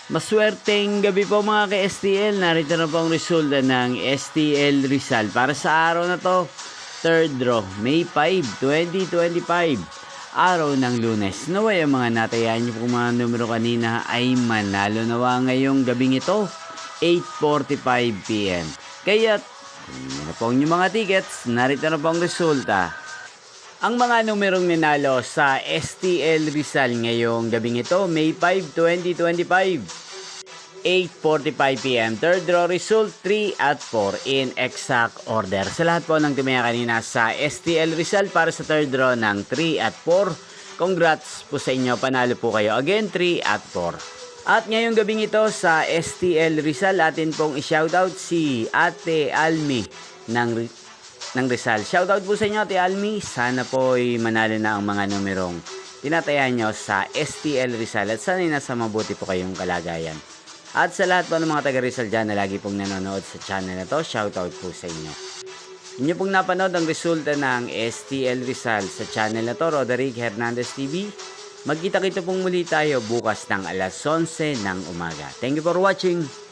Maswerteng gabi po mga ka-STL. Narito na po ang resulta ng STL Rizal para sa araw na to. Third draw, May 5, 2025. Araw ng Lunes. Naway ang mga natayaan niyo po mga numero kanina ay manalo nawa ngayong gabing ito. 8:45 PM. Kaya kung na po ang inyong mga tickets, narito na po ang resulta. Ang mga numerong ninalo sa STL Rizal ngayong gabing ito, May 5, 2025, 8:45 PM. Third draw result, 3 at 4 in exact order. Sa lahat po ng tumaya kanina sa STL Rizal para sa third draw ng 3 at 4, congrats po sa inyo, panalo po kayo. Again, 3 at 4. At ngayong gabing ito sa STL Rizal, atin pong i-shoutout si Ate Almi ng Rizal. Shoutout po sa inyo, Ate Almi. Sana po ay manalo na ang mga numerong tinatayan nyo sa STL Rizal at sana nasa mabuti po kayong kalagayan. At sa lahat po ng mga taga Rizal dyan na lagi pong nanonood sa channel na to, shoutout po sa inyo. Inyo pong napanood ang resulta ng STL Rizal sa channel na to, Roderick Hernandez TV. Magkita-kita pong muli tayo bukas ng alas 11 ng umaga. Thank you for watching.